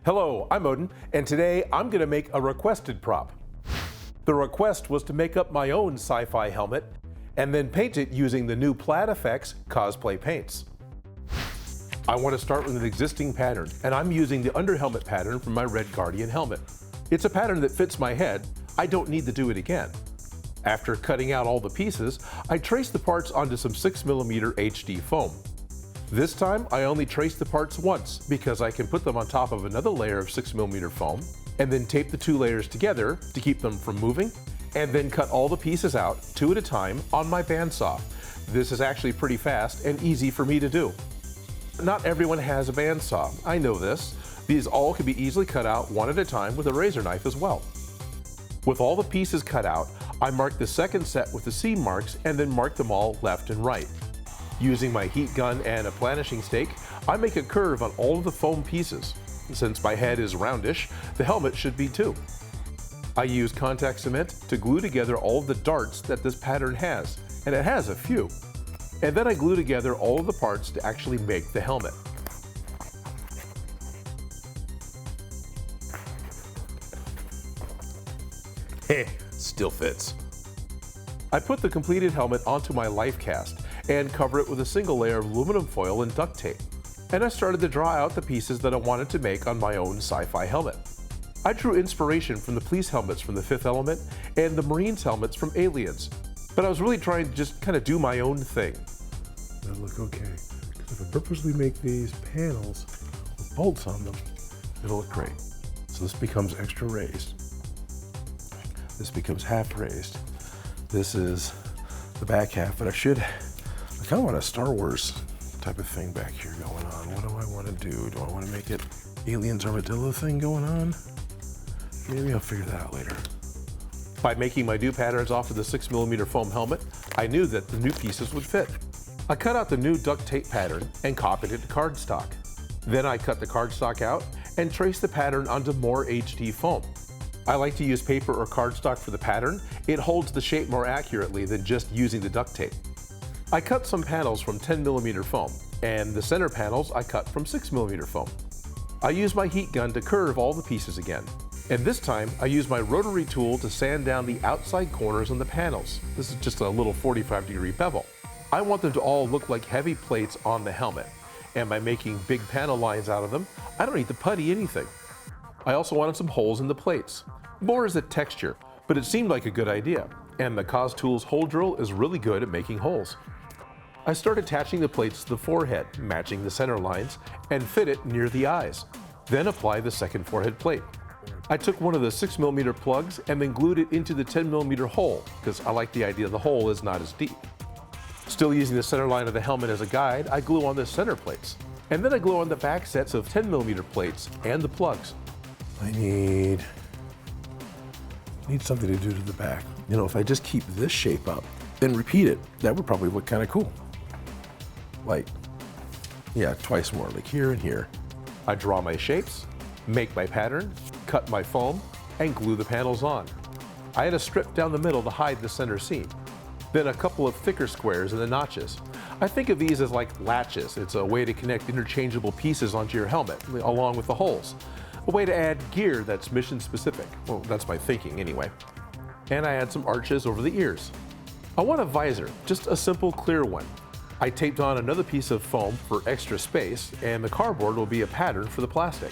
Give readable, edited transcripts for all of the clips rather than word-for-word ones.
Hello, I'm Odin, and today I'm going to make a requested prop. The request was to make up my own sci-fi helmet and then paint it using the new Plaid FX cosplay paints. I want to start with an existing pattern, and I'm using the underhelmet pattern from my Red Guardian helmet. It's a pattern that fits my head. I don't need to do it again. After cutting out all the pieces, I traced the parts onto some 6mm HD foam. This time, I only traced the parts once because I can put them on top of another layer of 6mm foam and then tape the two layers together to keep them from moving, and then cut all the pieces out, two at a time, on my bandsaw. This is actually pretty fast and easy for me to do. Not everyone has a bandsaw, I know this. These all can be easily cut out one at a time with a razor knife as well. With all the pieces cut out, I marked the second set with the seam marks and then marked them all left and right. Using my heat gun and a planishing stake, I make a curve on all of the foam pieces. Since my head is roundish, the helmet should be too. I use contact cement to glue together all of the darts that this pattern has, and it has a few. And then I glue together all of the parts to actually make the helmet. Still fits. I put the completed helmet onto my life cast and cover it with a single layer of aluminum foil and duct tape. And I started to draw out the pieces that I wanted to make on my own sci-fi helmet. I drew inspiration from the police helmets from The Fifth Element and the Marines helmets from Aliens, but I was really trying to just kind of do my own thing. That'll look okay, because if I purposely make these panels with bolts on them, it'll look great. So this becomes extra raised. This becomes half raised. This is the back half, but I kind of want a Star Wars type of thing back here going on. What do I want to do? Do I want to make it Aliens Armadillo thing going on? Maybe I'll figure that out later. By making my new patterns off of the 6mm foam helmet, I knew that the new pieces would fit. I cut out the new duct tape pattern and copied it to cardstock. Then I cut the cardstock out and traced the pattern onto more HD foam. I like to use paper or cardstock for the pattern. It holds the shape more accurately than just using the duct tape. I cut some panels from 10mm foam, and the center panels I cut from 6mm foam. I used my heat gun to curve all the pieces again. And this time, I used my rotary tool to sand down the outside corners on the panels. This is just a little 45-degree bevel. I want them to all look like heavy plates on the helmet. And by making big panel lines out of them, I don't need to putty anything. I also wanted some holes in the plates. More as a texture, but it seemed like a good idea. And the CosTools hole drill is really good at making holes. I start attaching the plates to the forehead, matching the center lines, and fit it near the eyes. Then apply the second forehead plate. I took one of the 6mm plugs and then glued it into the 10mm hole, because I like the idea the hole is not as deep. Still using the center line of the helmet as a guide, I glue on the center plates. And then I glue on the back sets of 10mm plates and the plugs. I need something to do to the back. You know, if I just keep this shape up and repeat it, that would probably look kind of cool. Like, yeah, twice more, like here and here. I draw my shapes, make my pattern, cut my foam, and glue the panels on. I had a strip down the middle to hide the center seam. Then a couple of thicker squares in the notches. I think of these as like latches. It's a way to connect interchangeable pieces onto your helmet, along with the holes. A way to add gear that's mission specific. Well, that's my thinking anyway. And I add some arches over the ears. I want a visor, just a simple clear one. I taped on another piece of foam for extra space, and the cardboard will be a pattern for the plastic.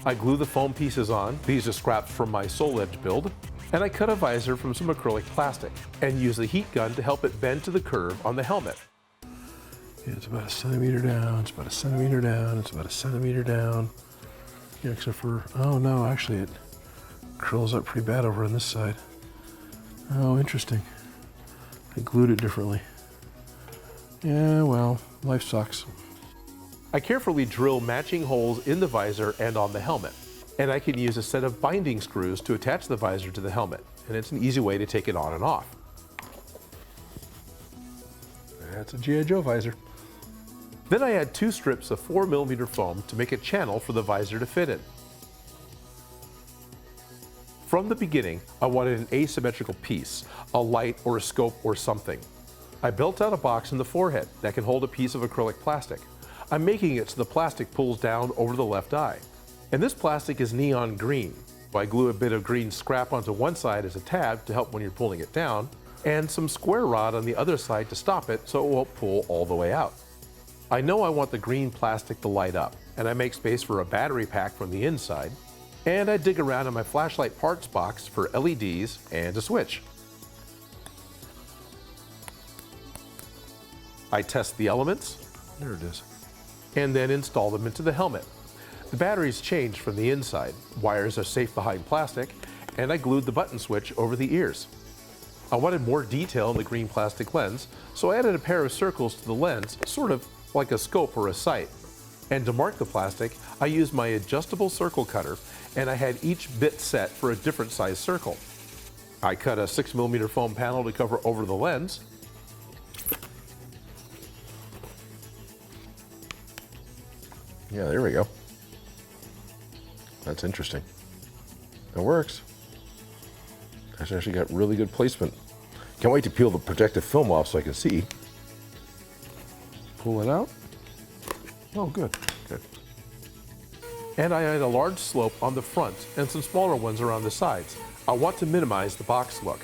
I glue the foam pieces on. These are scraps from my Soul Edge build. And I cut a visor from some acrylic plastic and use the heat gun to help it bend to the curve on the helmet. Yeah, it's about 1 centimeter down, it's about 1 centimeter down, it's about 1 centimeter down. Yeah, except for, oh no, actually it curls up pretty bad over on this side. Oh, interesting. I glued it differently. Yeah, well, life sucks. I carefully drill matching holes in the visor and on the helmet. And I can use a set of binding screws to attach the visor to the helmet. And it's an easy way to take it on and off. That's a G.I. Joe visor. Then I add 2 strips of 4mm foam to make a channel for the visor to fit in. From the beginning, I wanted an asymmetrical piece, a light or a scope or something. I built out a box in the forehead that can hold a piece of acrylic plastic. I'm making it so the plastic pulls down over the left eye. And this plastic is neon green. I glue a bit of green scrap onto one side as a tab to help when you're pulling it down, and some square rod on the other side to stop it so it won't pull all the way out. I know I want the green plastic to light up, and I make space for a battery pack from the inside, and I dig around in my flashlight parts box for LEDs and a switch. I test the elements, There it is. and then install them into the helmet. The batteries changed from the inside, wires are safe behind plastic, and I glued the button switch over the ears. I wanted more detail in the green plastic lens, so I added a pair of circles to the lens, sort of like a scope or a sight. And to mark the plastic, I used my adjustable circle cutter, and I had each bit set for a different size circle. I cut a 6mm foam panel to cover over the lens. Yeah, there we go. That's interesting. That works. That's actually got really good placement. Can't wait to peel the protective film off so I can see. Pull it out. Oh, good, good. And I had a large slope on the front and some smaller ones around the sides. I want to minimize the box look.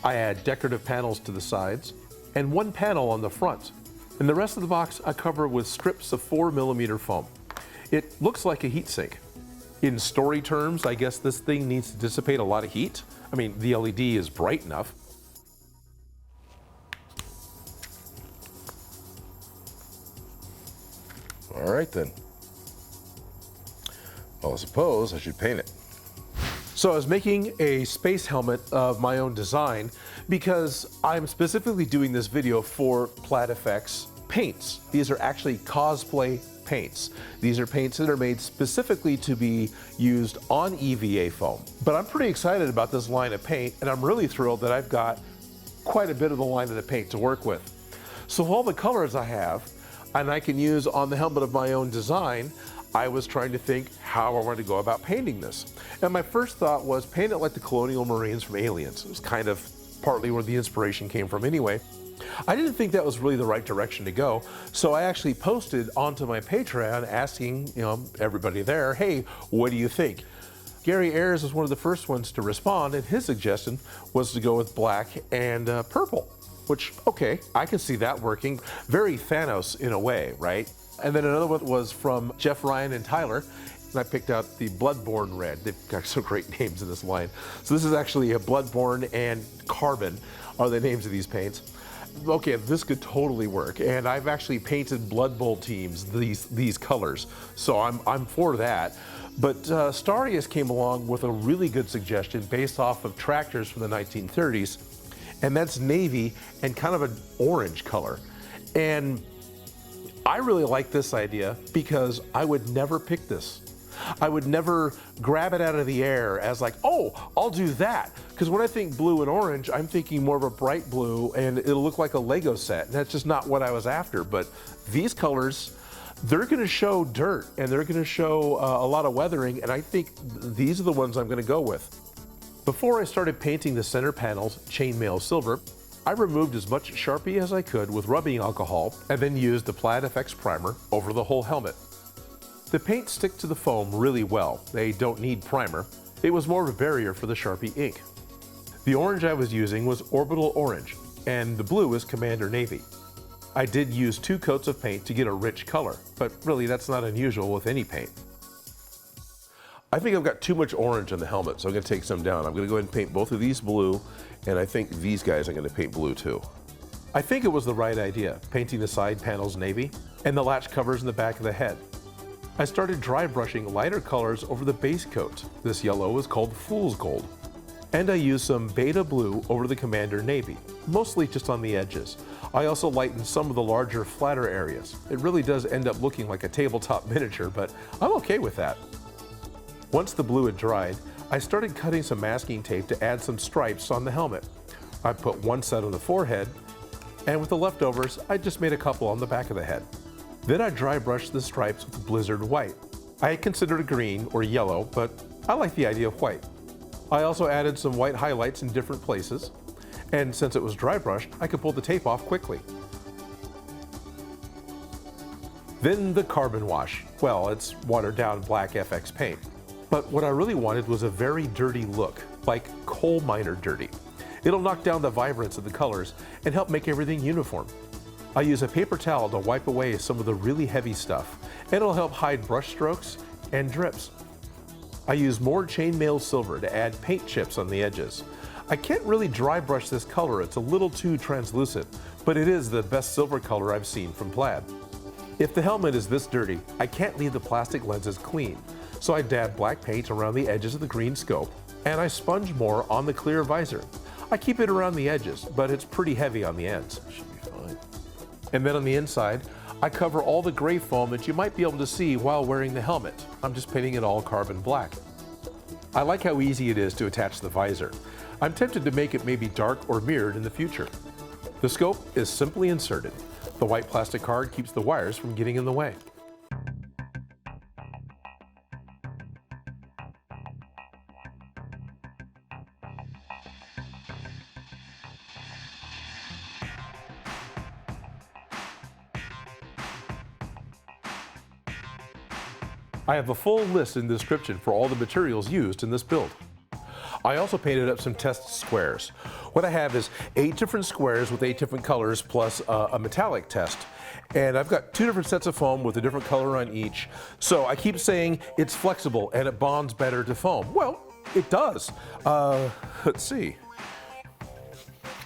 I add decorative panels to the sides and one panel on the front. And the rest of the box I cover with strips of 4mm foam. It looks like a heat sink. In story terms, I guess this thing needs to dissipate a lot of heat. I mean, the LED is bright enough. All right then. Well, I suppose I should paint it. So I was making a space helmet of my own design because I'm specifically doing this video for Plaid FX paints. These are actually cosplay paints. These are paints that are made specifically to be used on EVA foam. But I'm pretty excited about this line of paint, and I'm really thrilled that I've got quite a bit of the line of the paint to work with. So all the colors I have, and I can use on the helmet of my own design, I was trying to think how I wanted to go about painting this. And my first thought was paint it like the Colonial Marines from Aliens. It was kind of partly where the inspiration came from anyway. I didn't think that was really the right direction to go, so I actually posted onto my Patreon asking, everybody there, hey, what do you think? Gerry Ayres was one of the first ones to respond, and his suggestion was to go with black and purple, which, okay, I can see that working. Very Thanos in a way, right? And then another one was from Jeff, Ryan, and Tyler, and I picked out the Bloodborne Red. They've got some great names in this line. So this is actually a Bloodborne and Carbon are the names of these paints. Okay, this could totally work, and I've actually painted Blood Bowl teams these colors, so I'm for that. But Starius came along with a really good suggestion based off of tractors from the 1930s, and that's navy and kind of an orange color. And I really like this idea because I would never pick this. I would never grab it out of the air as like, oh, I'll do that. Because when I think blue and orange, I'm thinking more of a bright blue and it'll look like a Lego set. And that's just not what I was after. But these colors, they're gonna show dirt and they're gonna show a lot of weathering. And I think these are the ones I'm gonna go with. Before I started painting the center panels chainmail silver, I removed as much Sharpie as I could with rubbing alcohol and then used the Plaid FX primer over the whole helmet. The paints stick to the foam really well. They don't need primer. It was more of a barrier for the Sharpie ink. The orange I was using was Orbital Orange, and the blue is Commander Navy. I did use 2 coats of paint to get a rich color, but really that's not unusual with any paint. I think I've got too much orange on the helmet, so I'm gonna take some down. I'm gonna go ahead and paint both of these blue, and I think these guys I'm gonna paint blue too. I think it was the right idea, painting the side panels navy, and the latch covers in the back of the head. I started dry brushing lighter colors over the base coat. This yellow is called Fool's Gold. And I used some Beta Blue over the Commander Navy, mostly just on the edges. I also lightened some of the larger, flatter areas. It really does end up looking like a tabletop miniature, but I'm okay with that. Once the blue had dried, I started cutting some masking tape to add some stripes on the helmet. I put one set on the forehead, and with the leftovers, I just made a couple on the back of the head. Then I dry brushed the stripes with Blizzard White. I had considered green or yellow, but I like the idea of white. I also added some white highlights in different places, and since it was dry brushed, I could pull the tape off quickly. Then the carbon wash. Well, it's watered down black FX paint. But what I really wanted was a very dirty look, like coal miner dirty. It'll knock down the vibrance of the colors and help make everything uniform. I use a paper towel to wipe away some of the really heavy stuff, and it'll help hide brush strokes and drips. I use more chainmail silver to add paint chips on the edges. I can't really dry brush this color, it's a little too translucent, but it is the best silver color I've seen from Plaid. If the helmet is this dirty, I can't leave the plastic lenses clean, so I dab black paint around the edges of the green scope, and I sponge more on the clear visor. I keep it around the edges, but it's pretty heavy on the ends. Should be fine. And then on the inside, I cover all the gray foam that you might be able to see while wearing the helmet. I'm just painting it all carbon black. I like how easy it is to attach the visor. I'm tempted to make it maybe dark or mirrored in the future. The scope is simply inserted. The white plastic card keeps the wires from getting in the way. I have a full list in the description for all the materials used in this build. I also painted up some test squares. What I have is 8 different squares with 8 different colors plus a metallic test. And I've got 2 different sets of foam with a different color on each. So I keep saying it's flexible and it bonds better to foam. Well, it does. Let's see.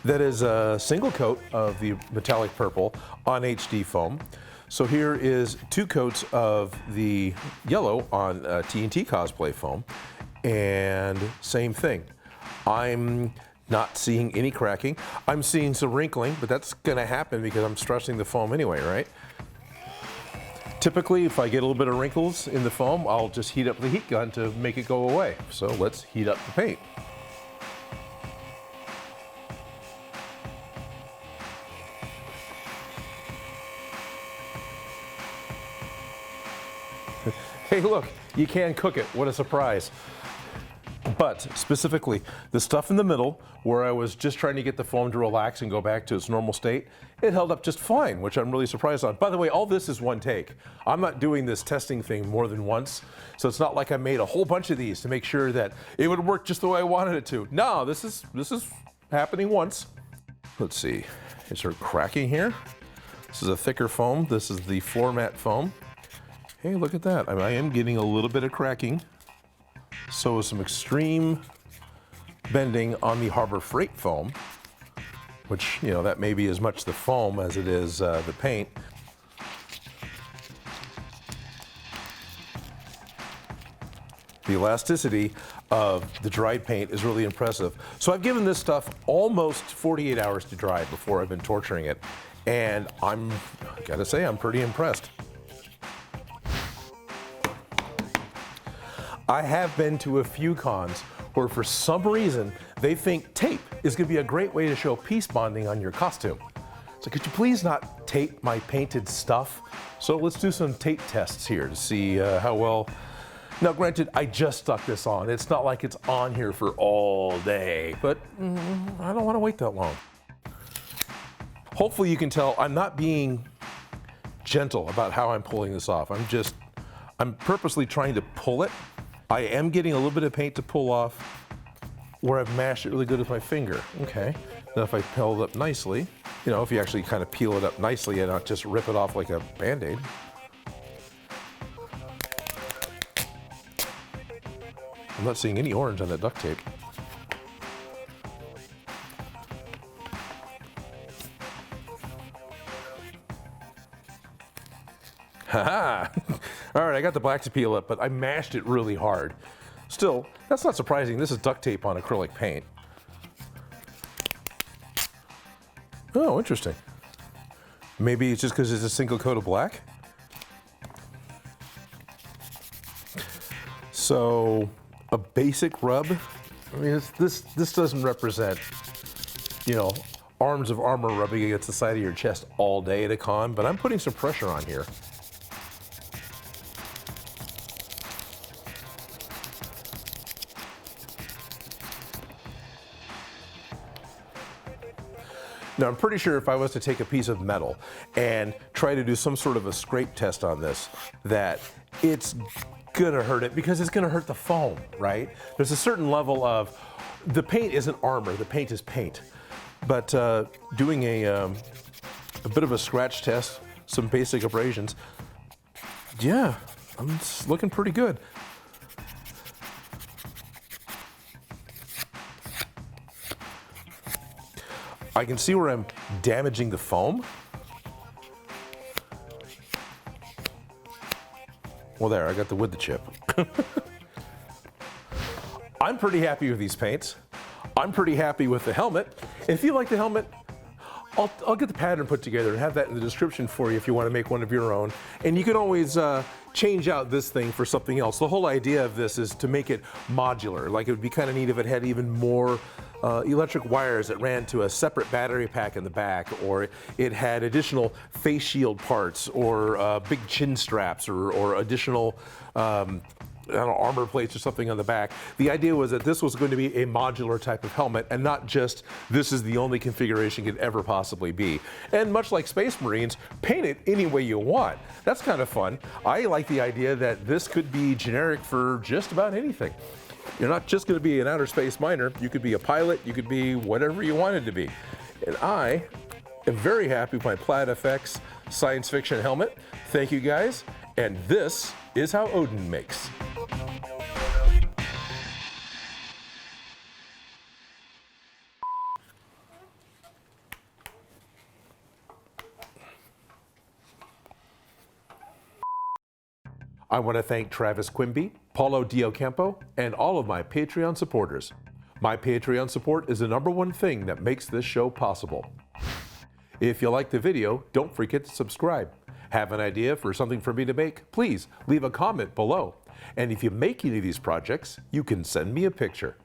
That is a single coat of the metallic purple on HD foam. So here is 2 coats of the yellow on TNT cosplay foam, and same thing. I'm not seeing any cracking. I'm seeing some wrinkling, but that's gonna happen because I'm stressing the foam anyway, right? Typically, if I get a little bit of wrinkles in the foam, I'll just heat up the heat gun to make it go away. So let's heat up the paint. Hey look, you can cook it, what a surprise. But specifically, the stuff in the middle, where I was just trying to get the foam to relax and go back to its normal state, it held up just fine, which I'm really surprised on. By the way, all this is one take. I'm not doing this testing thing more than once, so it's not like I made a whole bunch of these to make sure that it would work just the way I wanted it to. No, this is happening once. Let's see, is there cracking here? This is a thicker foam, this is the floor mat foam. Hey, look at that. I am getting a little bit of cracking. So is some extreme bending on the Harbor Freight foam, which, you know, that may be as much the foam as it is the paint. The elasticity of the dried paint is really impressive. So I've given this stuff almost 48 hours to dry before I've been torturing it. And I gotta say, I'm pretty impressed. I have been to a few cons where for some reason they think tape is going to be a great way to show piece bonding on your costume. So could you please not tape my painted stuff? So let's do some tape tests here to see how well. Now granted, I just stuck this on. It's not like it's on here for all day, but I don't want to wait that long. Hopefully you can tell I'm not being gentle about how I'm pulling this off. I'm purposely trying to pull it. I am getting a little bit of paint to pull off where I've mashed it really good with my finger. Okay, then if I peel it up nicely, you know, if you actually kind of peel it up nicely and not just rip it off like a Band-Aid. I'm not seeing any orange on that duct tape. Haha! All right, I got the black to peel up, but I mashed it really hard. Still, that's not surprising. This is duct tape on acrylic paint. Oh, interesting. Maybe it's just because it's a single coat of black? So, a basic rub? I mean, this doesn't represent, you know, arms of armor rubbing against the side of your chest all day at a con, but I'm putting some pressure on here. Now, I'm pretty sure if I was to take a piece of metal and try to do some sort of a scrape test on this, that it's gonna hurt it because it's gonna hurt the foam, right? There's a certain level of, the paint isn't armor, the paint is paint. But doing a bit of a scratch test, some basic abrasions, yeah, it's looking pretty good. I can see where I'm damaging the foam. Well, there, I got the wood to chip. I'm pretty happy with these paints. I'm pretty happy with the helmet. If you like the helmet, I'll get the pattern put together and have that in the description for you if you want to make one of your own. And you can always change out this thing for something else. The whole idea of this is to make it modular. Like, it would be kind of neat if it had even more electric wires that ran to a separate battery pack in the back, or it had additional face shield parts, or big chin straps, or additional I don't know, armor plates or something on the back. The idea was that this was going to be a modular type of helmet, and not just this is the only configuration it could ever possibly be. And much like Space Marines, paint it any way you want. That's kind of fun. I like the idea that this could be generic for just about anything. You're not just going to be an outer space miner. You could be a pilot. You could be whatever you wanted to be. And I am very happy with my Plaid FX science fiction helmet. Thank you, guys. And this is how Odin makes. I want to thank Travis Quimby, Paulo Diocampo, and all of my Patreon supporters. My Patreon support is the #1 thing that makes this show possible. If you like the video, don't forget to subscribe. Have an idea for something for me to make? Please leave a comment below. And if you make any of these projects, you can send me a picture.